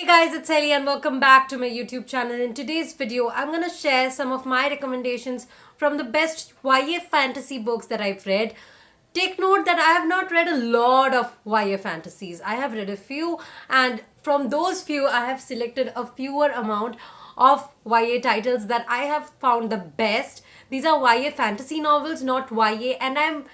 Hey guys, it's Helly and welcome back to my YouTube channel. In today's video, I'm gonna share some of my recommendations from the best YA fantasy books that I've read. Take note that I have not read a lot of YA fantasies. I have read a few, and from those few, I have selected a fewer amount of YA titles that I have found the best. These are YA fantasy novels, not YA, and I'm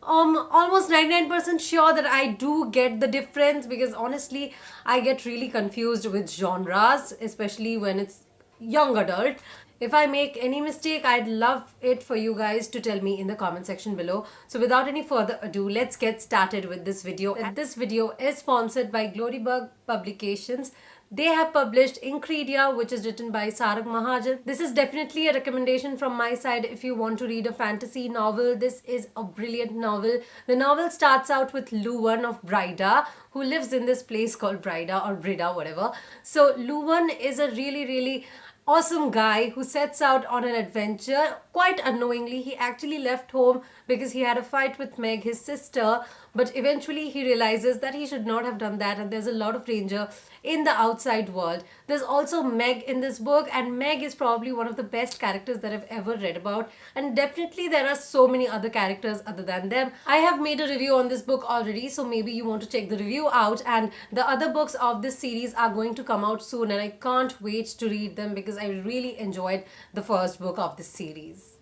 almost 99% sure that I do get the difference, because honestly I get really confused with genres, especially when it's young adult. If I make any mistake, I'd love it for you guys to tell me in the comment section below. So without any further ado, let's get started with this video. And this video is sponsored by Glorybug Publications. They have published Ingredia, which is written by Sarang Mahajan. This is definitely a recommendation from my side if you want to read a fantasy novel. This is a brilliant novel. The novel starts out with Luwan of Brida, who lives in this place called Brida or Brida, whatever. So Luwan is a really awesome guy who sets out on an adventure. Quite unknowingly, he actually left home because he had a fight with Meg, his sister, but eventually he realizes that he should not have done that, and there's a lot of danger in the outside world. There's also Meg in this book, and Meg is probably one of the best characters that I've ever read about, and definitely there are so many other characters other than them. I have made a review on this book already, so maybe you want to check the review out, and the other books of this series are going to come out soon, and I can't wait to read them because I really enjoyed the first book of this series.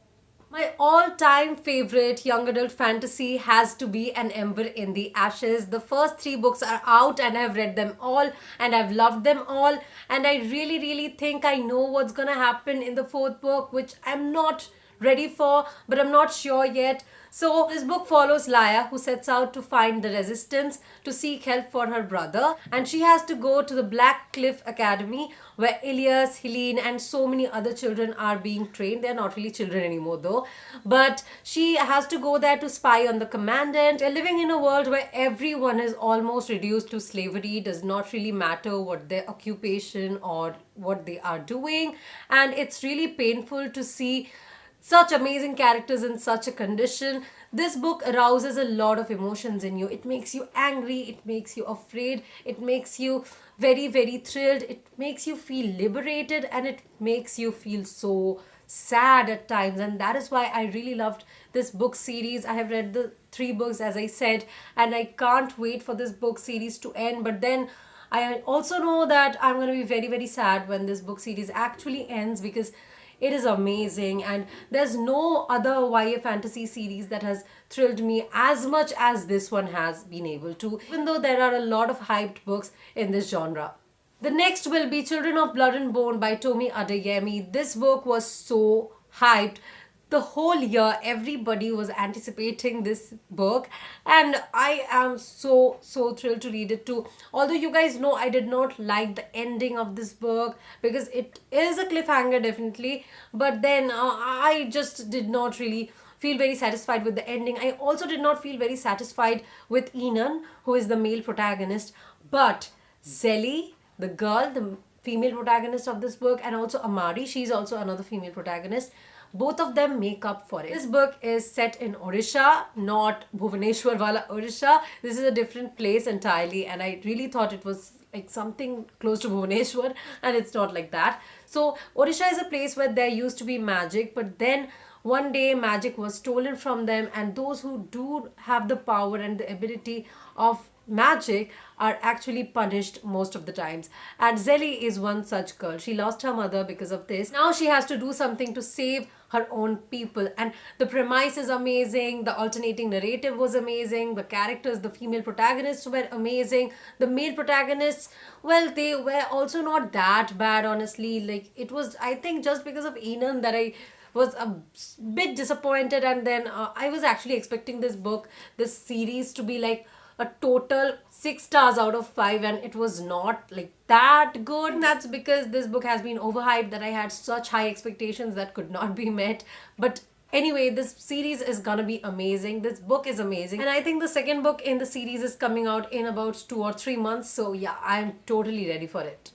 My all-time favorite young adult fantasy has to be An Ember in the Ashes. The first three books are out and I've read them all and I've loved them all, and I really think I know what's gonna happen in the fourth book, which I'm not ready for, but I'm not sure yet. So this book follows Laya, who sets out to find the resistance to seek help for her brother, and she has to go to the Black Cliff Academy where Ilias, Helene and so many other children are being trained. They're not really children anymore though, but she has to go there to spy on the commandant. They're living in a world where everyone is almost reduced to slavery. It does not really matter what their occupation or what they are doing, and it's really painful to see such amazing characters in such a condition. This book arouses a lot of emotions in you. It makes you angry, it makes you afraid, it makes you very thrilled, it makes you feel liberated, and it makes you feel so sad at times. And that is why I really loved this book series. I have read the three books, as I said, and I can't wait for this book series to end. But then I also know that I'm going to be very sad when this book series actually ends, because it is amazing, and there's no other YA fantasy series that has thrilled me as much as this one has been able to, even though there are a lot of hyped books in this genre. The next will be Children of Blood and Bone by Tomi Adeyemi. This book was so hyped. The whole year everybody was anticipating this book, and I am so thrilled to read it too. Although you guys know I did not like the ending of this book, because it is a cliffhanger definitely, but then I just did not really feel very satisfied with the ending. I also did not feel very satisfied with Enan, who is the male protagonist, but Zelly, the girl, the female protagonist of this book, and also Amari, she's also another female protagonist, both of them make up for it. This book is set in Odisha, not Bhubaneswar wala Odisha. This is a different place entirely, and I really thought it was like something close to Bhubaneswar, and it's not like that. So Odisha is a place where there used to be magic, but then one day magic was stolen from them, and those who do have the power and the ability of magic are actually punished most of the times. And Zelly is one such girl. She lost her mother because of this. Now she has to do something to save her own people, and the premise is amazing. The alternating narrative was amazing. The characters, the female protagonists were amazing. The male protagonists, well, they were also not that bad, honestly. Like, it was, I think, just because of Enan that I was a bit disappointed, and then I was actually expecting this series to be like a total 6 stars out of 5, and it was not like that good. And that's because this book has been overhyped, that I had such high expectations that could not be met. But anyway, this series is gonna be amazing. This book is amazing, and I think the second book in the series is coming out in about 2 or 3 months, so yeah, I'm totally ready for it.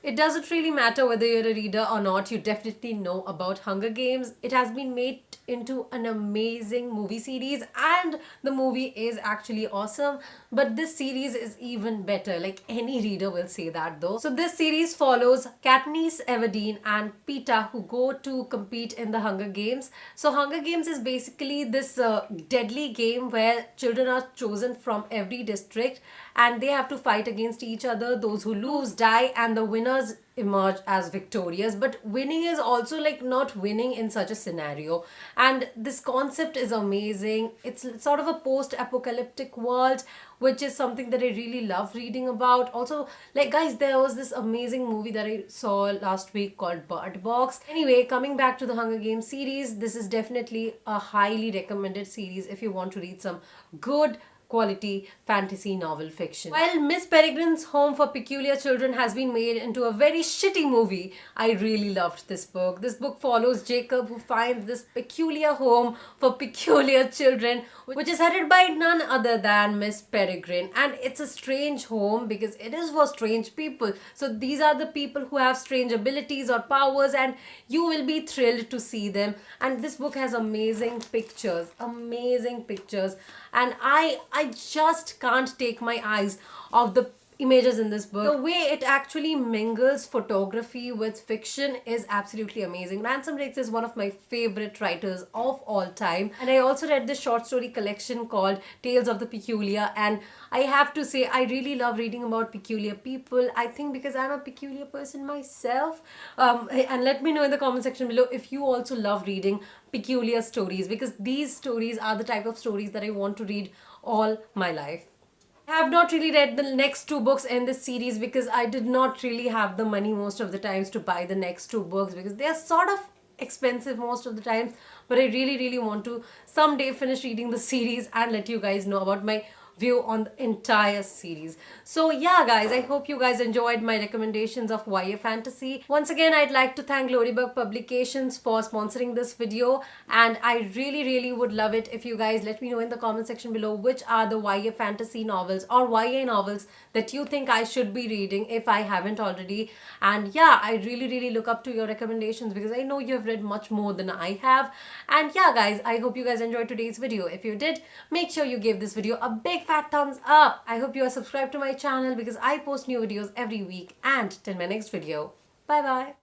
It doesn't really matter whether you're a reader or not, you definitely know about Hunger Games. It has been made into an amazing movie series, and the movie is actually awesome. But this series is even better. Like, any reader will say that though. So this series follows Katniss Everdeen and Peeta, who go to compete in the Hunger Games. So Hunger Games is basically this deadly game where children are chosen from every district and they have to fight against each other. Those who lose die and the winners emerge as victorious. But winning is also like not winning in such a scenario. And this concept is amazing. It's sort of a post-apocalyptic world, which is something that I really love reading about. Also, like, guys, there was this amazing movie that I saw last week called Bird Box. Anyway, coming back to the Hunger Games series, this is definitely a highly recommended series if you want to read some good quality fantasy novel fiction. While Miss Peregrine's Home for Peculiar Children has been made into a very shitty movie, I really loved this book. This book follows Jacob, who finds this peculiar home for peculiar children, which is headed by none other than Miss Peregrine. And it's a strange home because it is for strange people. So these are the people who have strange abilities or powers, and you will be thrilled to see them. And this book has amazing pictures, and I just can't take my eyes off the images in this book. The way it actually mingles photography with fiction is absolutely amazing. Ransom Riggs is one of my favorite writers of all time, and I also read this short story collection called Tales of the Peculiar, and I have to say I really love reading about peculiar people. I think because I'm a peculiar person myself. And let me know in the comment section below if you also love reading peculiar stories, because these stories are the type of stories that I want to read all my life. I have not really read the next two books in this series because I did not really have the money most of the times to buy the next two books, because they are sort of expensive most of the times. But I really want to someday finish reading the series and let you guys know about my view on the entire series. So yeah, guys, I hope you guys enjoyed my recommendations of YA fantasy. Once again, I'd like to thank Ladybug Publications for sponsoring this video, and I really would love it if you guys let me know in the comment section below which are the YA fantasy novels or YA novels that you think I should be reading if I haven't already. And yeah, I really look up to your recommendations because I know you've read much more than I have. And yeah, guys, I hope you guys enjoyed today's video. If you did, make sure you give this video a big fat thumbs up. I hope you are subscribed to my channel because I post new videos every week. And till my next video, bye bye.